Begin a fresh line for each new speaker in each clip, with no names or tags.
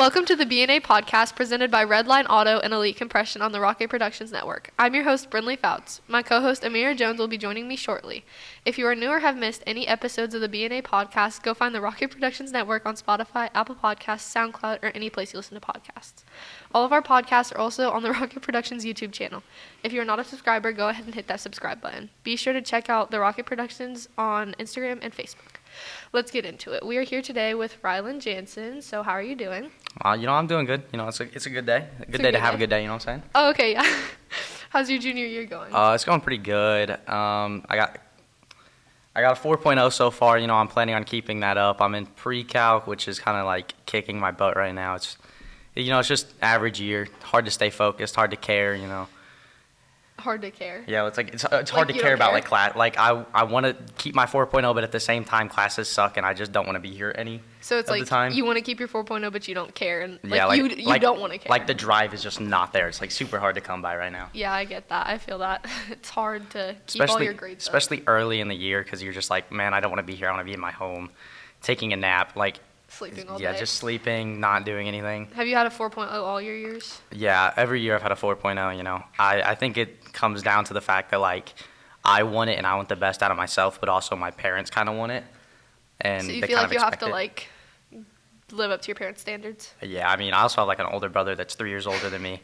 Welcome to the B&A podcast presented by Redline Auto and Elite Compression on the Rocket Productions Network. I'm your host, Brinley Fouts. My co-host, Amyra Jones, will be joining me shortly. If you are new or have missed any episodes of the B&A podcast, go find the Rocket Productions Network on Spotify, Apple Podcasts, SoundCloud, or any place you listen to podcasts. All of our podcasts are also on the Rocket Productions YouTube channel. If you're not a subscriber, go ahead and hit that subscribe button. Be sure to check out the Rocket Productions on Instagram and Facebook. Let's get into it. We are here today with Rylan Jansen. So how are you doing?
I'm doing good. It's a good day. A good day to have a good day, you know what I'm saying?
Oh, okay, yeah. How's your junior year going?
It's going pretty good. I got a 4.0 so far. I'm planning on keeping that up. I'm in pre-calc, which is kind of like kicking my butt right now. It's just average year. Hard to stay focused, hard to care,
Hard to care.
Yeah, it's hard to care about class. I want to keep my 4.0, but at the same time classes suck and I just don't want to be here any.
So it's
of
like
the time.
You want to keep your 4.0 but you don't care and
you
don't want to care.
Like the drive is just not there. It's super hard to come by right now.
Yeah, I get that. I feel that. It's hard to keep all your grades up.
Especially early in the year because you're just like, man, I don't want to be here. I want to be in my home taking a nap
sleeping all day.
Yeah, just sleeping, not doing anything.
Have you had a 4.0 all your years?
Yeah, every year I've had a 4.0, I think it comes down to the fact that, I want it and I want the best out of myself, but also my parents kind of want it. And
so you feel like you have to, live up to your parents' standards?
Yeah, I also have, an older brother that's 3 years older than me.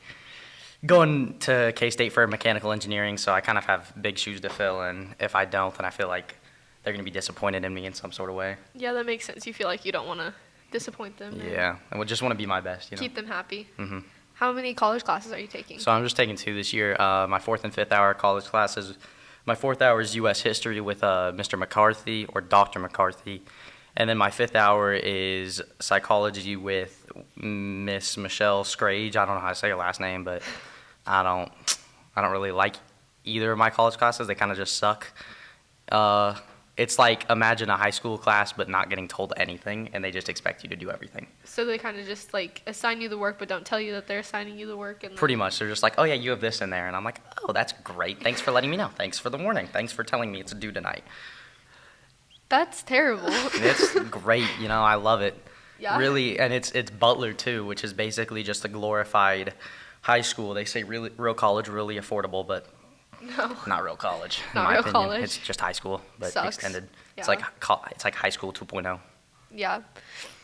Going to K-State for mechanical engineering, so I kind of have big shoes to fill, and if I don't, then I feel like they're going to be disappointed in me in some sort of way.
Yeah, that makes sense. You feel like you don't want to disappoint them.
Yeah, I would just want to be my best,
Keep them happy.
Mm-hmm.
How many college classes are you taking?
So I'm just taking 2 this year. My 4th and 5th hour college classes. My 4th hour is U.S. history with Mr. McCarthy or Dr. McCarthy. And then my 5th hour is psychology with Miss Michelle Scrage. I don't know how to say her last name, but I don't really like either of my college classes. They kind of just suck. It's like imagine a high school class but not getting told anything, and they just expect you to do everything.
So they kind of just assign you the work but don't tell you that they're assigning you the work. And
pretty much. They're just like, oh yeah, you have this in there. And I'm like, oh, that's great. Thanks for letting me know. Thanks for the warning. Thanks for telling me it's due tonight.
That's terrible.
It's great. I love it.
Yeah.
Really, and it's Butler too, which is basically just a glorified high school. They say real college, really affordable, but
no.
Not real college.
Not real college.
It's just high school, but
Sucks.
Extended.
Yeah.
It's like high school 2.0.
Yeah.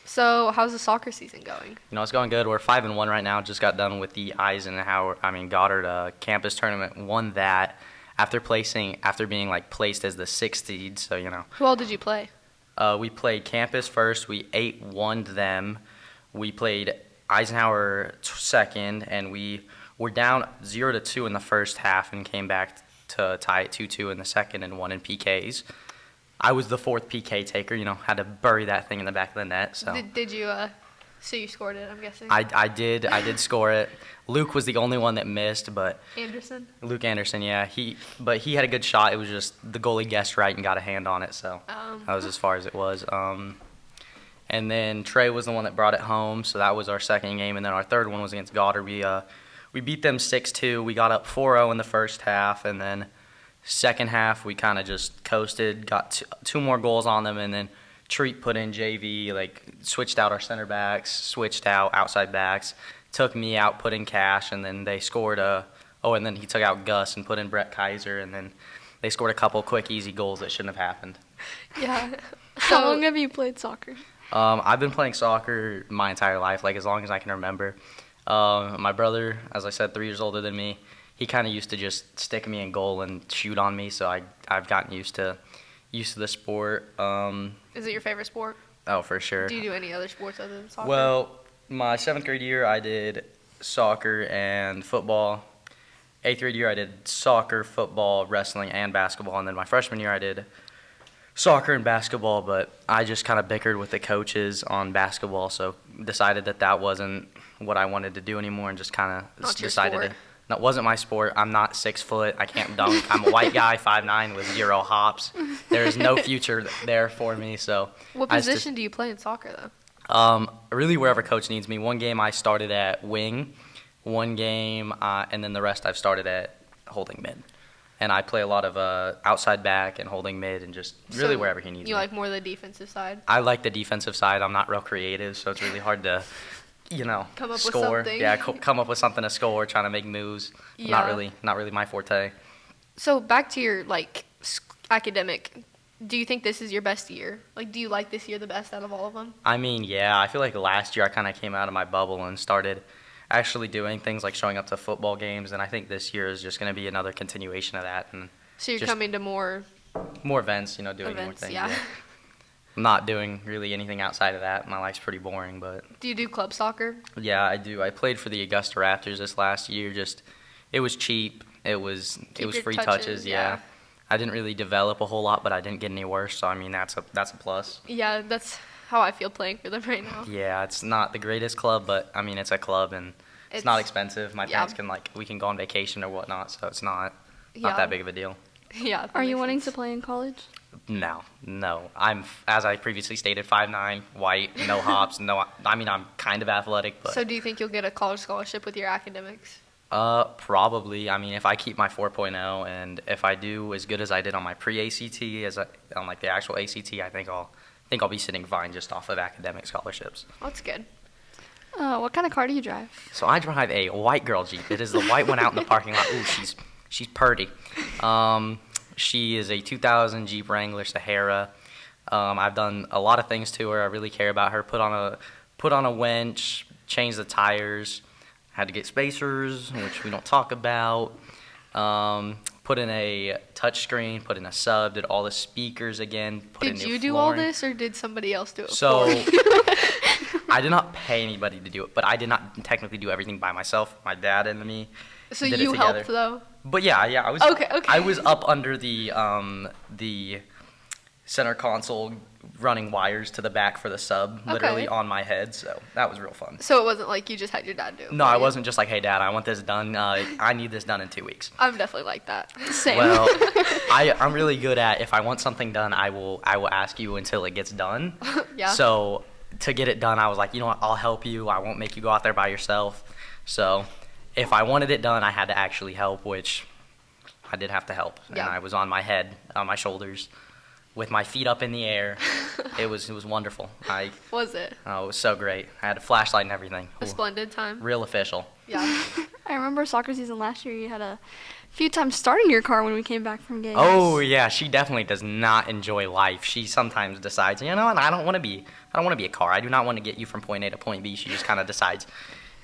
So how's the soccer season going?
It's going good. We're 5-1 right now. Just got done with the Goddard campus tournament. Won that after being placed as the 6th seed. So
Who all did you play?
We played campus first. We 8-1'd them. We played Eisenhower second, and we were down 0-2 in the first half and came back to tie it 2-2 in the second and won in PKs. I was the 4th PK taker, had to bury that thing in the back of the net. So
did you? So you scored it, I'm guessing.
I did score it. Luke was the only one that missed, but Luke Anderson, yeah, he had a good shot. It was just the goalie guessed right and got a hand on it, so that was as far as it was. And then Trey was the one that brought it home, so that was our second game, and then our third one was against Goddard. We beat them 6-2. We got up 4-0 in the first half, and then second half we kind of just coasted, got 2 more goals on them, and then Treat put in JV, switched out our center backs, switched out outside backs, took me out, put in Cash, and then they scored and then he took out Gus and put in Brett Kaiser, and then they scored a couple quick, easy goals that shouldn't have happened.
Yeah.
How long have you played soccer?
I've been playing soccer my entire life, as long as I can remember. My brother, as I said, 3 years older than me, he kind of used to just stick me in goal and shoot on me, so I've gotten used to the sport.
Is it your favorite sport?
Oh, for sure.
Do you do any other sports other than soccer?
Well, my 7th grade year, I did soccer and football. 8th grade year, I did soccer, football, wrestling, and basketball. And then my freshman year, I did soccer and basketball, but I just kind of bickered with the coaches on basketball, so decided that wasn't what I wanted to do anymore and just kind of decided that wasn't my sport. I'm not 6 foot. I can't dunk. I'm a white guy, 5'9", with 0 hops. There is no future there for me. So
what position do you play in soccer, though?
Really wherever coach needs me. One game I started at wing, one game, and then the rest I've started at holding mid. And I play a lot of outside back and holding mid and just really wherever he needs me.
You like more the defensive side?
I like the defensive side. I'm not real creative, so it's really hard to
come up
score.
with something.
Yeah, come up with something to score, trying to make moves.
Yeah.
Not really my forte.
So back to your academic. Do you think this is your best year? Do you like this year the best out of all of them?
I mean, yeah, I feel like last year I kind of came out of my bubble and started actually doing things like showing up to football games, and I think this year is just going to be another continuation of that. And
so you're coming to more
events, doing
events,
more things.
Yeah.
I'm not doing really anything outside of that. My life's pretty boring, but.
Do you do club soccer?
Yeah, I do. I played for the Augusta Raptors this last year. It was cheap. It was free touches. Yeah. I didn't really develop a whole lot, but I didn't get any worse. So I mean, that's a plus.
Yeah, that's how I feel playing for them right now.
Yeah, it's not the greatest club, but I mean, it's a club and it's not expensive. My parents we can go on vacation or whatnot, so it's not that big of a deal.
Yeah.
Are you wanting to play in college?
No. I'm, as I previously stated, 5'9", white, no hops. I'm kind of athletic, but.
So do you think you'll get a college scholarship with your academics?
Probably. I mean, if I keep my 4.0 and if I do as good as I did on my pre-ACT on the actual ACT, I think I'll be sitting fine just off of academic scholarships.
That's good.
What kind of car do you drive?
So I drive a white girl Jeep. It is the white one out in the parking lot. Ooh, she's purty. She is a 2000 Jeep Wrangler Sahara. I've done a lot of things to her. I really care about her. Put on a winch, change the tires. Had to get spacers, which we don't talk about. Put in a touchscreen, put in a sub, did all the speakers again.
Did you do all this, or did somebody else do it
for
you?
I did not pay anybody to do it, but I did not technically do everything by myself. My dad and me.
So you helped though.
But yeah, I was.
Okay.
I was up under the center console, running wires to the back for the sub, literally on my head. So that was real fun.
So it wasn't like you just had your dad do it.
No, I wasn't just like, hey, Dad, I want this done. I need this done in 2 weeks.
I'm definitely like that. Same.
Well, I'm really good at if I want something done, I will ask you until it gets done.
Yeah.
So to get it done, I was like, you know what, I'll help you. I won't make you go out there by yourself. So if I wanted it done, I had to actually help, which I did have to help.
Yeah.
And I was on my head, on my shoulders, with my feet up in the air. It was wonderful.
Was it?
Oh, it was so great. I had a flashlight and everything.
A splendid time.
Real official.
Yeah.
I remember soccer season last year. You had a few times starting your car when we came back from games.
Oh yeah, she definitely does not enjoy life. She sometimes decides, you know what, I don't want to be a car. I do not want to get you from point A to point B. She just kind of decides,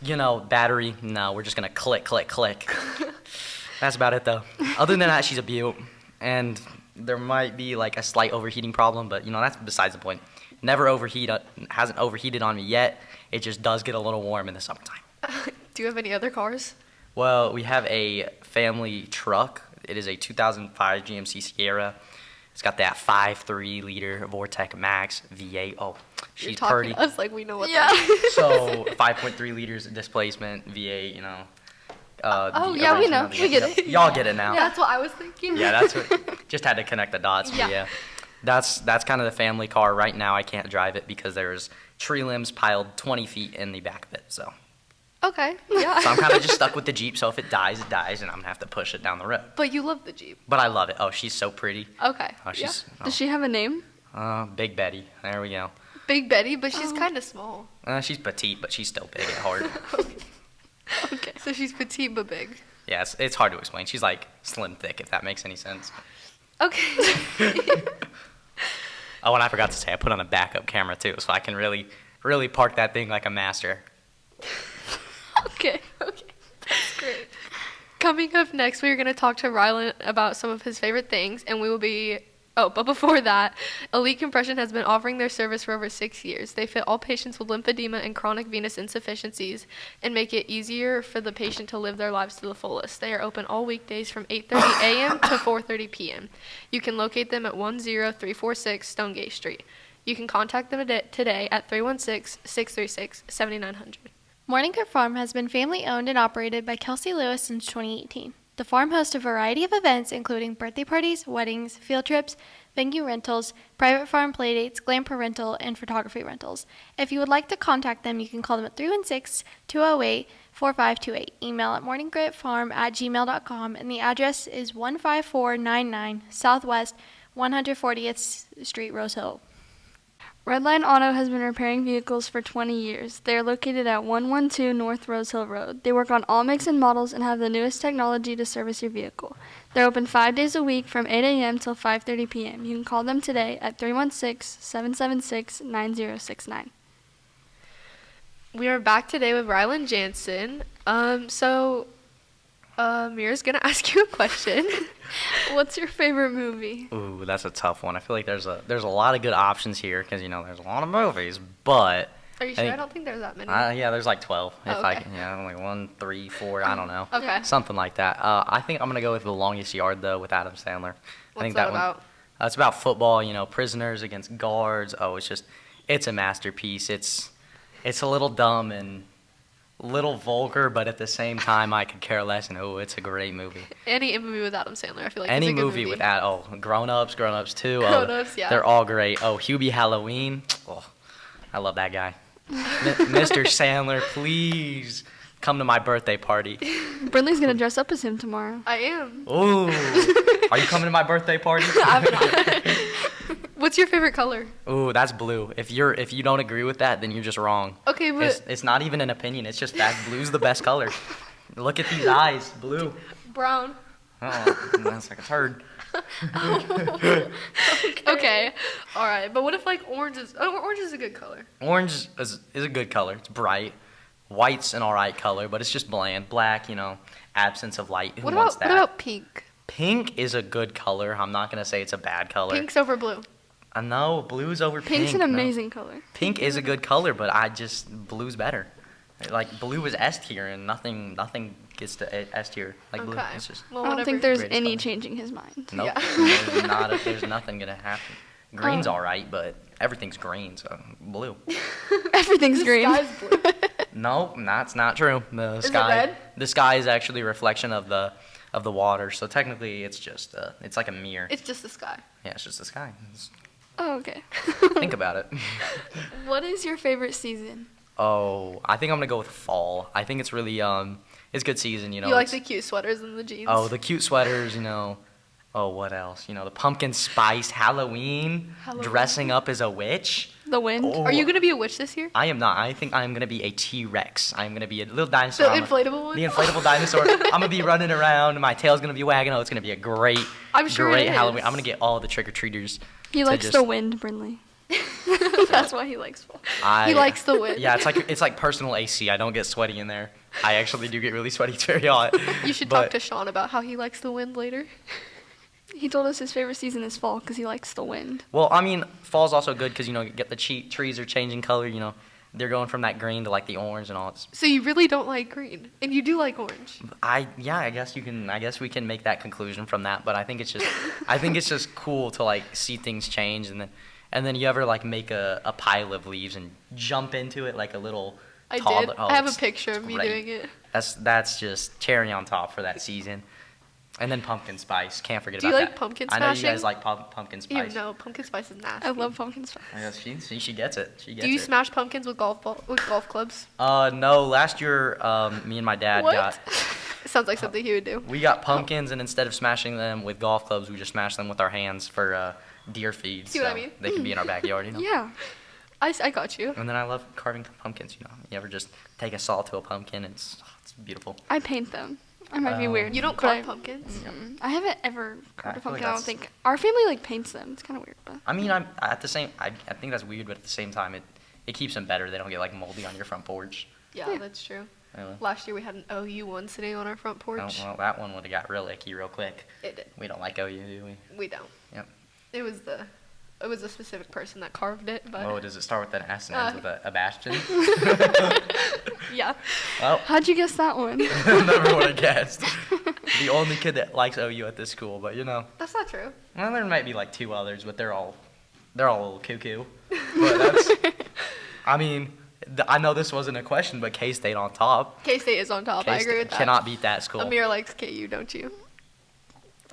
battery. No, we're just gonna click. That's about it though. Other than that, she's a beaut, and there might be like a slight overheating problem, but that's besides the point. Hasn't overheated on me yet. It just does get a little warm in the summertime.
Do you have any other cars?
Well, we have a family truck. It is a 2005 GMC Sierra. It's got that 5.3 liter Vortec Max V8. Oh, she's pretty.
You're talking to us like we know what that is.
So 5.3 liters of displacement V8.
Yeah, we know. We get it.
Y'all get it now.
Yeah, that's what I was thinking.
Yeah, that's what. Just had to connect the dots.
Yeah.
But yeah, that's kind of the family car. Right now, I can't drive it because there's tree limbs piled 20 feet in the back of it. So.
Okay. Yeah.
So I'm kind of just stuck with the Jeep. So if it dies, it dies, and I'm gonna have to push it down the road.
But you love the Jeep.
But I love it. Oh, she's so pretty.
Okay.
Oh, she's.
Yeah. Does she have a name?
Big Betty. There we go.
Big Betty, but she's kind of small.
She's petite, but she's still big at heart.
Okay. So she's petite but big.
Yeah, it's hard to explain. She's like slim thick, if that makes any sense.
Okay.
Oh, and I forgot to say, I put on a backup camera too, so I can really, really park that thing like a master.
Okay. That's great. Coming up next, we are going to talk to Rylan about some of his favorite things, and we will be... Oh, but before that, Elite Compression has been offering their service for over 6 years. They fit all patients with lymphedema and chronic venous insufficiencies and make it easier for the patient to live their lives to the fullest. They are open all weekdays from 8:30 a.m. to 4:30 p.m. You can locate them at 10346 Stonegate Street. You can contact them today at 316-636-7900.
Morning Grove Farm has been family owned and operated by Kelsey Lewis since 2018. The farm hosts a variety of events including birthday parties, weddings, field trips, venue rentals, private farm playdates, glamper rental, and photography rentals. If you would like to contact them, you can call them at 316-208-4528. Email at morninggravefarm@gmail.com, and the address is 15499 Southwest 140th Street, Rose Hill.
Redline Auto has been repairing vehicles for 20 years. They are located at 112 North Rose Hill Road. They work on all makes and models and have the newest technology to service your vehicle. They're open 5 days a week from 8 a.m. till 5:30 p.m. You can call them today at 316-776-9069.
We are back today with Rylan Jansen. Mira's gonna ask you a question.
What's your favorite movie?
Ooh, that's a tough one. I feel like there's a lot of good options here because there's a lot of movies, but
Are you sure? I don't think there's that many.
Yeah, there's like 12.
Oh, okay.
Like 1, 3, 4. I don't know.
Okay.
Something like that. I think I'm gonna go with The Longest Yard though with Adam Sandler. I think
that
one.
about?
It's about football. Prisoners against guards. Oh, it's a masterpiece. It's a little dumb and little vulgar, but at the same time, I could care less. And it's a great movie.
Any movie with Adam Sandler, I feel like.
Any
is a good
movie with that. Oh, Grown Ups 2.
Grown Ups, yeah.
They're all great. Oh, Hubie Halloween. Oh, I love that guy. Mr. Sandler, please come to my birthday party.
Brinley's gonna dress up as him tomorrow.
I am.
Ooh, are you coming to my birthday party?
I'm not. What's your favorite color?
Ooh, that's blue. If you don't agree with that, then you're just wrong.
Okay, but
it's not even an opinion. It's just fact. Blue's the best color. Look at these eyes, blue.
brown.
Oh, that's like a turd.
Okay. All right. But what if orange is a good color?
Orange is a good color. It's bright. White's an alright color, but it's just bland. Black, absence of light. Who wants that?
What about pink?
Pink is a good color. I'm not gonna say it's a bad color.
Pink's over blue.
No, blue's over pink.
Pink's an amazing color.
Pink is a good color, but blue's better. Like blue is S tier, and nothing gets to S tier like blue.
Okay.
It's just
Well,
I don't think there's
Greatest
any
color.
changing his mind.
nope.
Yeah.
There's nothing gonna happen. Green's alright, but everything's green, so blue.
Everything's
The
green.
sky's blue.
No, that's not true.
Is it red?
The sky is actually a reflection of the water, so technically it's just it's like a mirror.
It's just the sky.
Yeah, it's just the sky.
Oh, okay.
Think about it.
What is your favorite season?
Oh, I think I'm gonna go with fall. I think it's really it's good season.
You like the cute sweaters and the jeans?
Oh, the cute sweaters. Oh, what else? The pumpkin spice Halloween. Dressing up as a witch.
The wind.
Oh.
Are you gonna be a witch this year?
I am not. I think I am gonna be a T-Rex. I am gonna be a little dinosaur.
The inflatable one?
The inflatable dinosaur. I'm gonna be running around. My tail's gonna be wagging. Oh, it's gonna be a great,
I'm sure
great
it is.
Halloween. I'm gonna get all the trick-or-treaters.
He likes the wind, Brinley. That's why he likes fall.
He likes the wind.
Yeah, it's like personal AC. I don't get sweaty in there. I actually do get really sweaty. It's very hot.
You should talk to Sean about how he likes the wind later.
He told us his favorite season is fall because he likes the wind.
Well, I mean, fall's also good because you get the trees are changing color. They're going from that green to like the orange and all.
So you really don't like green, and you do like orange.
I guess we can make that conclusion from that. But I think it's just cool to see things change and then you ever make a pile of leaves and jump into it like a little
I
toddler.
did.
Oh,
I have a
it's
picture of me
great.
doing it.
That's just cherry on top for that season. And then pumpkin spice. Can't forget
Do
about
you
that.
like pumpkin
I know you
smashing?
guys like pumpkin spice.
Ew, no, pumpkin spice is nasty.
I love pumpkin spice.
I guess she gets it. She gets
Do you
it.
smash pumpkins with golf clubs?
No. Last year, me and my dad got.
It sounds like something he would do.
We got pumpkins, and instead of smashing them with golf clubs, we just smashed them with our hands for deer feed.
See what I mean?
They can be in our backyard,
Yeah.
I got you.
And then I love carving pumpkins. You ever just take a saw to a pumpkin? And it's beautiful.
I paint them. I might be weird.
You don't
but
carve pumpkins?
I haven't ever carved a
I feel like
pumpkin. I don't
that's-
think our family paints them. It's kind of weird, but
I mean, I think that's weird, but at the same time, it keeps them better. They don't get moldy on your front porch.
Yeah, that's true.
Really.
Last year we had an OU one sitting on our front porch.
Oh, well, that one would have got real icky real quick.
It did.
We don't like OU, do we?
We don't.
Yep.
It was a specific person that carved it, but
Oh, does it start with an S and ends with a bastion?
yeah.
Well,
how'd you guess that one?
never would have guessed. The only kid that likes OU at this school, but
That's not true.
well, there might be 2 others, but they're all a little cuckoo. But that's, I mean, I know this wasn't a question, but K-State on top.
K-State is on top. I agree with that.
Cannot beat that school.
Amir likes KU, don't you?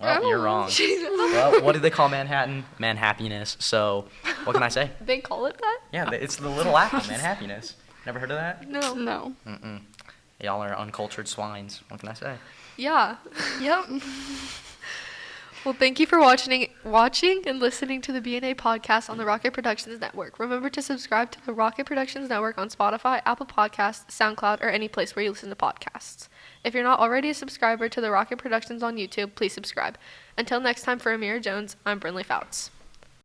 Well, you're wrong. Well, what do they call Manhattan? Manhappiness. So, what can I say?
They call it that?
Yeah, it's the little apple, Manhappiness. Never heard of that?
No.
Mm-mm. Y'all are uncultured swines. What can I say?
Yeah.
Yep.
Well, thank you for watching and listening to the B&A podcast on the Rocket Productions Network. Remember to subscribe to the Rocket Productions Network on Spotify, Apple Podcasts, SoundCloud, or any place where you listen to podcasts. If you're not already a subscriber to the Rocket Productions on YouTube, please subscribe. Until next time, for Amyra Jones, I'm Brinley Fouts.